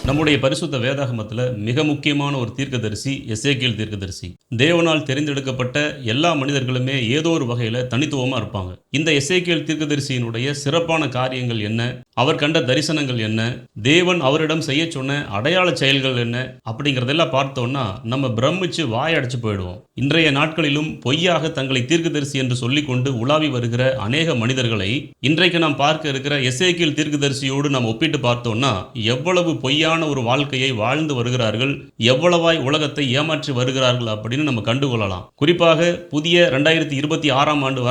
நம்முடைய பரிசுத்த வேதாகமத்தில் மிக முக்கியமான ஒரு தீர்க்கதரிசி எசேக்கியேல் தீர்க்கதரிசி. தேவனால் தெரிந்தெடுக்கப்பட்ட எல்லா மனிதர்களுமே ஏதோ ஒரு வகையில் தனித்துவமாக இருப்பாங்க. இந்த எசேக்கியேல் தீர்க்கதரிசியினுடைய சிறப்பான காரியங்கள் என்ன, அவர் கண்ட தரிசனங்கள் என்ன, தேவன் அவரிடம் செய்ய சொன்ன அடையாள செயல்கள் என்ன அப்படிங்கிறதெல்லாம் பார்த்தோம்னா நம்ம பிரமிச்சு வாயடைச்சு போயிடுவோம். இன்றைய நாட்களிலும் பொய்யாக தங்களை தீர்க்கதரிசி என்று சொல்லிக்கொண்டு உலாவி வருகிற அநேக மனிதர்களை இன்றைக்கு நாம் பார்க்க இருக்கிற எசேக்கியேல் தீர்க்கதரிசியோடு நாம் ஒப்பிட்டு பார்த்தோம்னா எவ்வளவு பொய்யான ஒரு வாழ்க்கையை வாழ்ந்து வருகிறார்கள், எவ்வளவாய் உலகத்தை ஏமாற்றி வருகிறார்கள் அப்படின்னு நம்ம கண்டுகொள்ளலாம். குறிப்பாக புதிய 2026ஆம் ஆண்டு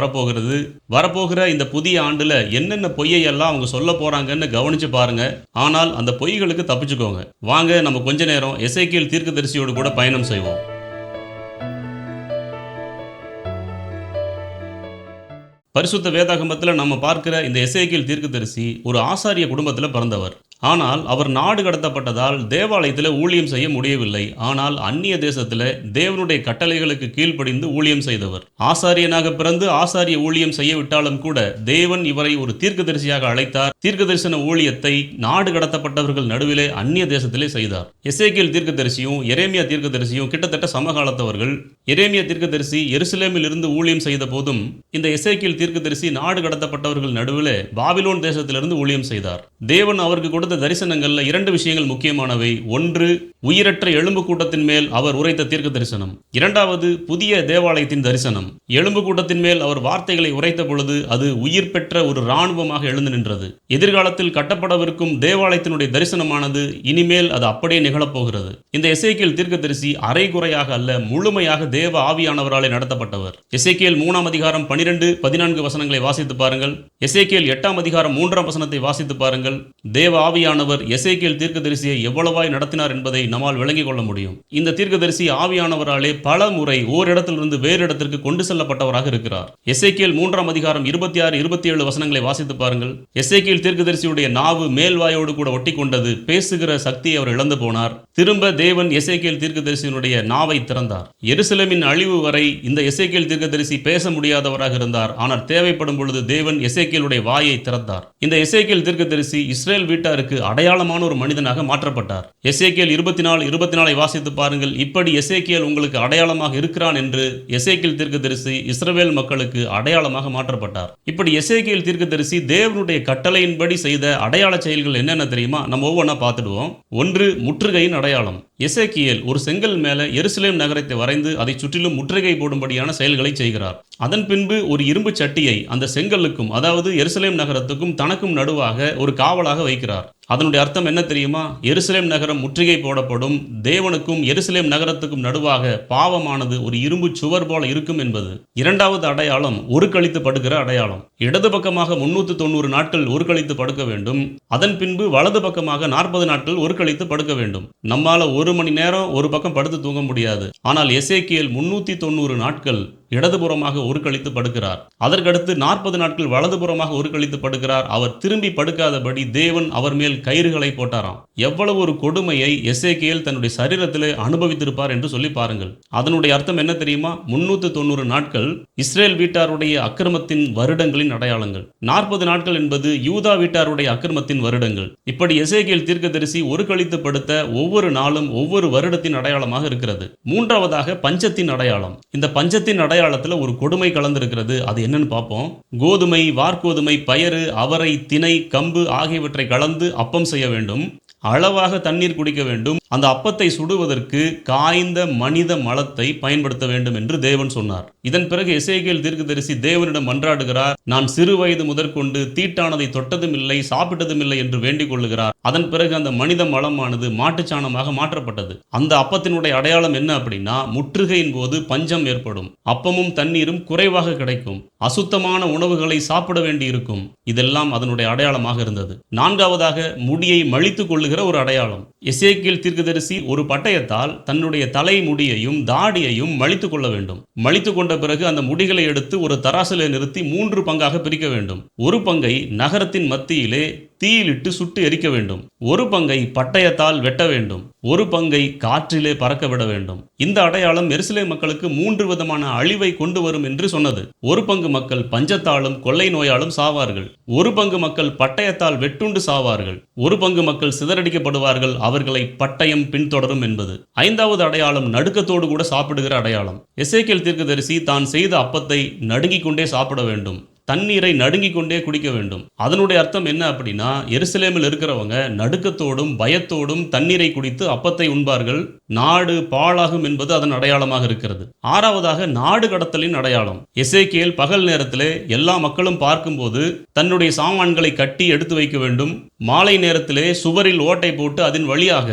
வரப்போகிற இந்த புதிய ஆண்டுல என்னென்ன பொய்யை எல்லாம் அவங்க சொல்ல போறாங்கன்னு கவனிச்சு பாருங்க. ஆனால் அந்த பொய்களுக்கு தப்பிச்சுக்கோங்க. வாங்க நம்ம கொஞ்ச நேரம் எசேக்கியேல் தீர்க்கதரிசியோடு கூட பயணம் செய்வோம். பரிசுத்த வேதாகமத்தில் நம்ம பார்க்கிற இந்த எசேக்கியேல் தீர்க்கதரிசி ஒரு ஆசாரிய குடும்பத்தில் பிறந்தவர். ஆனால் அவர் நாடு கடத்தப்பட்டதால் தேவாலயத்தில் ஊழியம் செய்ய முடியவில்லை. ஆனால் அந்நிய தேசத்தில் தேவனுடைய கட்டளைகளுக்கு கீழ்ப்படிந்து ஊழியம் செய்தவர். ஆசாரியனாக பிறந்து ஆசாரிய ஊழியம் செய்ய விட்டாலும் கூட தேவன் இவரை ஒரு தீர்க்கதரிசியாக அழைத்தார். தீர்க்கதரிசன ஊழியத்தை நாடு கடத்தப்பட்டவர்கள் நடுவிலே அந்நிய தேசத்திலே செய்தார். எசேக்கியேல் தீர்க்கதரிசியும் எரேமியா தீர்க்கதரிசியும் கிட்டத்தட்ட சமகாலத்தவர்கள். எரேமியா தீர்க்கதரிசி எருசலேமில் இருந்து ஊழியம் செய்த போதும் இந்த எசேக்கியேல் தீர்க்கதரிசி நாடு கடத்தப்பட்டவர்கள் நடுவில் பாபிலோன் தேசத்திலிருந்து ஊழியம் செய்தார். தேவன் அவருக்கு கொடுத்த தரிசனங்கள்ல இரண்டு விஷயங்கள் முக்கியமானவை. ஒன்று, உயிரற்ற எலும்பு கூட்டத்தின் மேல் அவர் உரைத்த தீர்க்க தரிசனம். இரண்டாவது, புதிய தேவாலயத்தின் தரிசனம். எலும்பு கூட்டத்தின் மேல் அவர் வார்த்தைகளை உரைத்த பொழுது அது உயிர் பெற்ற ஒரு இராணுவமாக எழுந்து நின்றது. எதிர்காலத்தில் கட்டப்படவிருக்கும் தேவாலயத்தினுடைய தரிசனமானது இனிமேல் அது அப்படியே நிகழப்போகிறது. இந்த எசேக்கியேல் தீர்க்கதரிசி அரைகுறையாக அல்ல, முழுமையாக தேவ ஆவியானவராலே நடத்தப்பட்டவர். எசேக்கியேல் 3ஆம் அதிகாரம் 12-14 வசனங்களை வாசித்து பாருங்கள். எசேக்கியேல் 8ஆம் அதிகாரம் 3ஆம் வசனத்தை வாசித்து பாருங்கள். தேவ ஆவியானவர் எசேக்கியேல் தீர்க்கதரிசியை எவ்வளவாய் நடத்தினார் என்பதை நம்மால் விளங்கிக் கொள்ள முடியும். இந்த தீர்க்கதரிசி ஆவியானவராலே பல முறை ஓரிடத்திலிருந்து வேறு இடத்திற்கு கொண்டு செல்லப்பட்டவராக இருக்கிறார். எசேக்கியேல் 3ஆம் அதிகாரம் 26-27 வசனங்களை வாசித்து பாருங்கள். எசேக்கியேல் தீர்க்கதரிசியுடைய நாவு மேல்வாயோடு கூட ஒட்டி கொண்டது. பேசுகிற சக்தியை அவர் இழந்து போனார். திரும்ப தேவன் எசேக்கியேல் தீர்க்கதரிசியினுடைய நாவை திறந்தார். எருசலேமின் அழிவு வரை இந்த எசேக்கியேல் தீர்க்கதரிசி பேச முடியாதவராக இருந்தார். ஆனால் தேவைப்படும் பொழுது தேவன் எசேக்கியேலுடைய வாயை திறந்தார். இந்த எசேக்கியேல் தீர்க்கதரிசி இஸ்ரேல் வீட்டாருக்கு அடையாளமான ஒரு மனிதனாக மாற்றப்பட்டார். எசேக்கியேல் 24 வாசித்து பாருங்கள். இப்படி எசேக்கியேல் உங்களுக்கு அடையாளமாக இருக்கிறான் என்று எசேக்கியேல் தீர்க்கதரிசி இஸ்ரவேல் மக்களுக்கு அடையாளமாக மாற்றப்பட்டார். இப்படி எசேக்கியேல் தீர்க்கதரிசி தேவனுடைய கட்டளையின்படி செய்த அடையாள செயல்கள் என்னென்ன தெரியுமா? நம்ம ஒவ்வொன்றா பார்த்துடுவோம். ஒன்று, முற்றுகையின் அடையாளம். எசேக்கியேல் ஒரு செங்கல் மேலே எருசலேம் நகரத்தை வரைந்து அதை சுற்றிலும் முற்றுகை போடும்படியான செயல்களை செய்கிறார். அதன் பின்பு ஒரு இரும்பு சட்டியை அந்த செங்கலுக்கும், அதாவது எருசலேம் நகரத்துக்கும் தனக்கும் நடுவாக ஒரு காவலாக வைக்கிறார். அதனுடைய அர்த்தம் என்ன தெரியுமா? எருசலேம் நகரம் முற்றுகை போடப்படும், தேவனுக்கும் எருசலேம் நகரத்துக்கும் நடுவாக பாவமானது ஒரு இரும்பு சுவர் போல இருக்கும் என்பது. இரண்டாவது அடையாளம் ஒரு கழித்து படுக்கிற அடையாளம். இடது பக்கமாக 390 நாட்கள் ஒரு கழித்து படுக்க வேண்டும். அதன் பின்பு வலது பக்கமாக 40 நாட்கள் ஒரு கழித்து படுக்க வேண்டும். நம்மால 1 மணி நேரம் ஒரு பக்கம் படுத்து தூங்க முடியாது. ஆனால் எசேக்கியேல் 390 நாட்கள் இடதுபுறமாக ஒரு கழித்து படுக்கிறார். அதற்கடுத்து 40 நாட்கள் வலதுபுறமாக ஒரு கழித்து படுக்கிறார். அவர் திரும்பி படுக்காதபடி தேவன் அவர் மேல் கயிறுகளை போட்டாராம். எவ்வளவு ஒரு கொடுமையை எசேக்கியேல் தன்னுடைய சரீரத்திலே அனுபவித்திருப்பார் என்று சொல்லி பாருங்கள். அதனுடைய அர்த்தம் என்ன தெரியுமா? 390 நாட்கள் இஸ்ரேல் வீட்டாருடைய அக்கிரமத்தின் வருடங்களின் அடையாளங்கள். 40 நாட்கள் என்பது யூதா வீட்டாருடைய அக்கிரமத்தின் வருடங்கள். இப்படி எசேக்கியேல் தீர்க்கதரிசி ஒரு கழித்து படுத்த ஒவ்வொரு நாளும் ஒவ்வொரு வருடத்தின் அடையாளமாக இருக்கிறது. மூன்றாவதாக பஞ்சத்தின் அடையாளம். இந்த பஞ்சத்தின் அடையாளத்தில் ஒரு கொடுமை கலந்திருக்கிறது. அது என்னன்னு பார்ப்போம். கோதுமை, வார்கோதுமை, பயறு, அவரை, திணை, கம்பு ஆகியவற்றை கலந்து அப்பம் செய்ய வேண்டும். அளவாக தண்ணீர் குடிக்க வேண்டும். அந்த அப்பத்தை சுடுவதற்கு காய்ந்த மனித மலத்தை பயன்படுத்த வேண்டும் என்று தேவன் சொன்னார். இதன் பிறகு எசேக்கியேல் தீர்க்கதரிசி தேவனிடம் மன்றாடுகிறார். நான் சிறு வயது முதற்கொண்டு தீட்டானதை தொட்டதும் இல்லை, சாப்பிட்டதும் இல்லை என்று வேண்டிக் கொள்ளுகிறார். அதன் பிறகு அந்த மனித மலமானது மாட்டுச்சாணமாக மாற்றப்பட்டது. அந்த அப்பத்தினுடைய அடையாளம் என்ன அப்படின்னா, முற்றுகையின் போது பஞ்சம் ஏற்படும், அப்பமும் தண்ணீரும் குறைவாக கிடைக்கும், அசுத்தமான உணவுகளை சாப்பிட வேண்டி இருக்கும். இதெல்லாம் அதனுடைய அடையாளமாக இருந்தது. நான்காவதாக முடியை மழித்துக் கொள்ளுகிற ஒரு அடையாளம். எசேக்கியேல் தீர்க்க தீர்க்கதரிசி ஒரு பட்டயத்தால் தன்னுடைய தலை முடியையும் தாடியையும் மழித்து கொள்ள வேண்டும். மழித்து கொண்ட பிறகு அந்த முடிகளை எடுத்து ஒரு தராசிலே நிறுத்தி 3 பங்காக பிரிக்க வேண்டும். ஒரு பங்கை நகரத்தின் மத்தியிலே தீயிலிட்டு சுட்டு எரிக்க வேண்டும். ஒரு பங்கை பட்டயத்தால் வெட்ட வேண்டும். ஒரு பங்கை காற்றிலே பறக்க விட வேண்டும். இந்த அடையாளம் எருசலேம் மக்களுக்கு 3 விதமான அழிவை கொண்டு வரும் என்று சொன்னது. ஒரு பங்கு மக்கள் பஞ்சத்தாலும் கொள்ளை நோயாலும் சாவார்கள். ஒரு பங்கு மக்கள் பட்டயத்தால் வெட்டுண்டு சாவார்கள். ஒரு பங்கு மக்கள் சிதறடிக்கப்படுவார்கள். அவர்களை பட்டயம் பின்தொடரும் என்பது. 5வது அடையாளம் நடுக்கத்தோடு கூட சாப்பிடுகிற அடையாளம். எசேக்கியேல் தீர்க்கதரிசி தான் செய்த அப்பத்தை நடுங்கிக் கொண்டே சாப்பிட வேண்டும். தண்ணீரை நடுங்கிக் கொண்டே குடிக்க வேண்டும். அதனுடைய அர்த்தம் என்ன அப்படின்னா, எருசலேமில் இருக்கிறவங்க நடுக்கத்தோடும் பயத்தோடும் தண்ணீரை குடித்து அப்பத்தை உண்பார்கள். நாடு பாழாகும் என்பது அதன் அடையாளமாக இருக்கிறது. 6வதாக நாடு கடத்தலின் அடையாளம். எசேக்கியேல் பகல் நேரத்திலே எல்லா மக்களும் பார்க்கும்போது தன்னுடைய சாமான்களை கட்டி எடுத்து வைக்க வேண்டும். மாலை நேரத்திலே சுவரில் ஓட்டை போட்டு அதன் வழியாக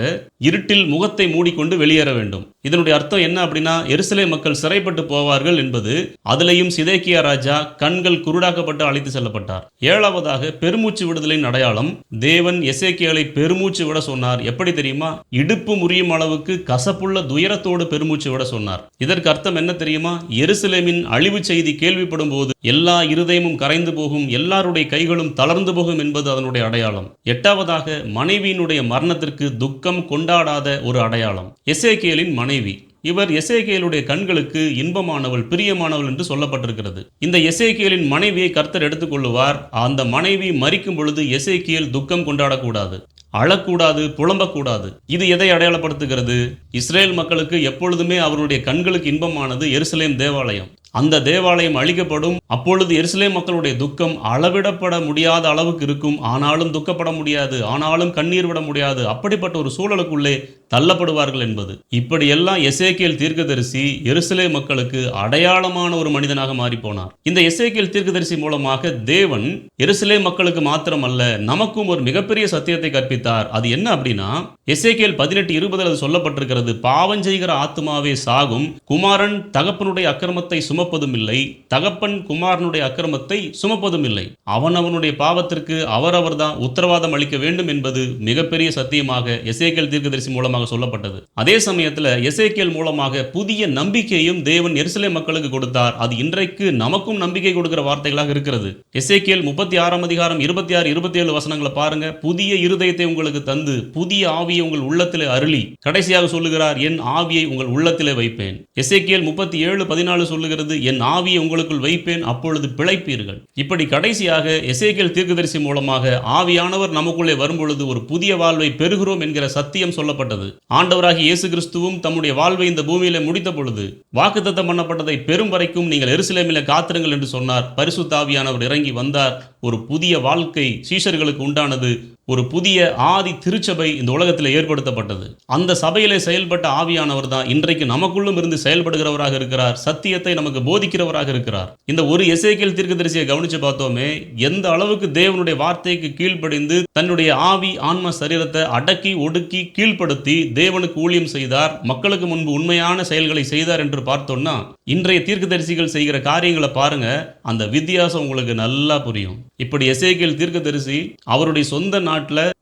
இருட்டில் முகத்தை மூடிக்கொண்டு வெளியேற வேண்டும். இதனுடைய அர்த்தம் என்ன அப்படின்னா, எருசலேம் மக்கள் சிறைப்பட்டு போவார்கள் என்பது. அதிலையும் சிதேக்கியா ராஜா கண்கள் குருடாக்கப்பட்டு அழைத்து செல்லப்பட்டார். 7வதாக பெருமூச்சு விடுதலின் அடையாளம். தேவன் எசேக்கியேலை பெருமூச்சு விட சொன்னார். எப்படி தெரியுமா? இடுப்பு முறியும் அளவுக்கு கசப்புள்ள துயரத்தோடு பெருமூச்சு விட சொன்னார். இதற்கு அர்த்தம் என்ன தெரியுமா? எருசலேமின் அழிவு செய்தி கேள்விப்படும் போது எல்லா இருதயமும் கரைந்து போகும், எல்லாருடைய கைகளும் தளர்ந்து போகும் என்பது அதனுடைய அடையாளம். 8வதாக மனைவியினுடைய மரணத்திற்கு துக்கம் கொண்டாடாத ஒரு அடையாளம். எசேக்கியேலின் மனைவி. இவர் எசேக்கியேலுடைய கண்களுக்கு இன்பமானவள், பிரியமானவள் என்று சொல்லப்பட்டிருக்கிறது. இந்த எசேக்கியேலின் மனைவியை கர்த்தர் எடுத்துக்கொள்ளுவார். அந்த மனைவி மரிக்கும் பொழுது எசேக்கியேல் துக்கம் கொண்டாடக்கூடாது, அழக்கூடாது, புலம்பக்கூடாது. இது எதை அடையாளப்படுத்துகிறது? இஸ்ரேல் மக்களுக்கு எப்பொழுதுமே அவருடைய கண்களுக்கு இன்பமானது எருசலேம் தேவாலயம். அந்த தேவாலயம் அழிக்கப்படும். அப்பொழுது எருசலேம் மக்களுடைய துக்கம் அளவிடப்பட முடியாத அளவுக்கு இருக்கும். ஆனாலும் துக்கப்பட முடியாது, ஆனாலும் கண்ணீர் விட முடியாது. அப்படிப்பட்ட ஒரு சூழலுக்குள்ளே தள்ளப்படுவார்கள் என்பது. இப்படியெல்லாம் எசேக்கியேல் தீர்க்கதரிசி எருசலேம் மக்களுக்கு அடையாளமான ஒரு மனிதனாக மாறி போனார். இந்த எசேக்கியேல் தீர்க்கதரிசி மூலமாக தேவன் எருசலேம் மக்களுக்கு மாத்திரமல்ல, நமக்கும் ஒரு மிகப்பெரிய சத்தியத்தை கற்பித்தார். அது என்ன அப்படின்னா, எசேக்கியேல் 18:20 அது சொல்லப்பட்டிருக்கிறது. பாவம் செய்கிற ஆத்துமாவே சாகும், குமாரன் தகப்பனுடைய அக்கிரமத்தை சுமப்பதும் இல்லை, தகப்பன் குமாரனுடைய அக்கிரமத்தை சுமப்பதும் இல்லை. அவனுடைய பாவத்திற்கு அவரவர் தான் உத்தரவாதம் அளிக்க வேண்டும் என்பது மிகப்பெரிய சத்தியமாக எசேக்கியேல் தீர்க்கதரிசி மூலமாக சொல்லப்பட்டது. அதே சமயத்தில் எசேக்கியேல் மூலமாக புதிய நம்பிக்கையும் தேவன் எருசலேம் மக்களுக்கு கொடுத்தார். அது இன்றைக்கு நமக்கும் நம்பிக்கை கொடுக்கிற வார்த்தைகளாக இருக்கிறது. எசேக்கியேல் 36 அதிகாரம் 26, 27 வசனங்களை பாருங்க. புதிய இருதயத்தை உங்களுக்கு தந்து புதிய ஆவியை உங்கள் உள்ளத்திலே அருளி, கடைசியாக சொல்லுகிறார், என் ஆவியை உங்கள் உள்ளத்திலே வைப்பேன். எசேக்கியேல் 37:14 சொல்லுகிறது, என் ஆவியை உங்களுக்குள் வைப்பேன், அப்பொழுது பிழைப்பீர்கள். இப்படி கடைசியாக எசேக்கியேல் தீர்க்கதரிசி மூலமாக ஆவியானவர் நமக்குள்ளே வரும்பொழுது ஒரு புதிய வாழ்வை பெறுகிறோம் என்கிற சத்தியம் சொல்லப்பட்டது. ஆண்டவராகிய இயேசு கிறிஸ்துவும் தம்முடைய வாழ்வை இந்த பூமியிலே முடித்த பொழுது வாக்குத்தத்தம் பண்ணப்பட்டதை பெறும் வரைக்கும் நீங்கள் எருசலேமிலே காத்திருங்கள் என்று சொன்னார். பரிசுத்த ஆவியானவர் இறங்கி வந்தார். ஒரு புதிய வாழ்க்கை சீஷர்களுக்கு உண்டானது. ஒரு புதிய ஆதி திருச்சபை இந்த உலகத்தில் ஏற்படுத்தப்பட்டது. அந்த சபையிலே செயல்பட்ட ஆவியானவர் தான் இன்றைக்கு நமக்குள்ளும் இருந்து செயல்படுகிறவராக இருக்கிறார். சத்தியத்தை நமக்கு போதிக்கிறவராக இருக்கிறார். இந்த ஒரு எசேக்கியேல் தீர்க்கதரிசியை கவனிச்சு பார்த்தோமே, எந்த அளவுக்கு தேவனுடைய வார்த்தைக்கு கீழ்ப்படிந்து தன்னுடைய ஆவி ஆன்ம சரீரத்தை அடக்கி ஒடுக்கி கீழ்ப்படுத்தி தேவனுக்கு ஊழியம் செய்தார், மக்களுக்கு முன்பு உண்மையான செயல்களை செய்தார் என்று பார்த்தோம்னா, இன்றைய தீர்க்கதரிசிகள் செய்கிற காரியங்களை பாருங்க, அந்த வித்தியாசம் உங்களுக்கு நல்லா புரியும். இப்படி எசேக்கியேல் தீர்க்கதரிசி அவருடைய சொந்த நாட்டில்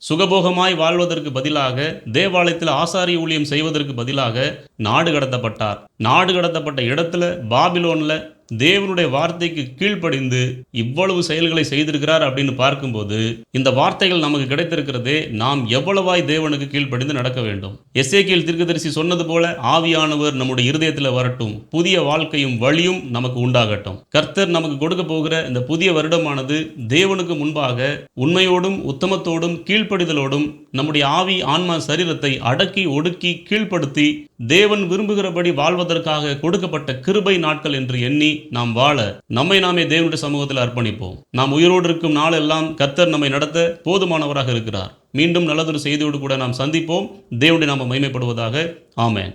சுகபோகமாய் வாழ்வதற்கு பதிலாக, தேவாலயத்தில் ஆசாரிய ஊழியம் செய்வதற்கு பதிலாக நாடு கடத்தப்பட்டார். நாடு கடத்தப்பட்ட இடத்துல பாபிலோன்ல தேவனுடைய வார்த்தைக்கு கீழ்ப்படிந்து இவ்வளவு செயல்களை செய்திருக்கிறார் அப்படின்னு பார்க்கும்போது, இந்த வார்த்தைகள் நமக்கு கிடைத்திருக்கிறதே, நாம் எவ்வளவாய் தேவனுக்கு கீழ்ப்படிந்து நடக்க வேண்டும். எசேக்கியேல் தீர்க்கதரிசி சொன்னது போல ஆவியானவர் நம்முடைய இருதயத்தில் வரட்டும், புதிய வாழ்க்கையும் வழியும் நமக்கு உண்டாகட்டும். கர்த்தர் நமக்கு கொடுக்க போகிற இந்த புதிய வருடமானது தேவனுக்கு முன்பாக உண்மையோடும் உத்தமத்தோடும் கீழ்ப்படிதலோடும் நம்முடைய ஆவி ஆன்மா சரீரத்தை அடக்கி ஒடுக்கி கீழ்ப்படுத்தி தேவன் விரும்புகிறபடி வாழ்வதற்காக கொடுக்கப்பட்ட கிருபை நாட்கள் என்று எண்ணி நாம் வாழ நம்மை நாமே தேவனுடைய சமூகத்தில் அர்ப்பணிப்போம். நாம் உயிரோடு இருக்கும் நாளெல்லாம் கர்த்தர் நம்மை நடத்த போதுமானவராக இருக்கிறார். மீண்டும் நல்லதொரு செய்தியோடு கூட நாம் சந்திப்போம். தேவனுடைய நாமம் மகிமைப்படுவதாக. ஆமென்.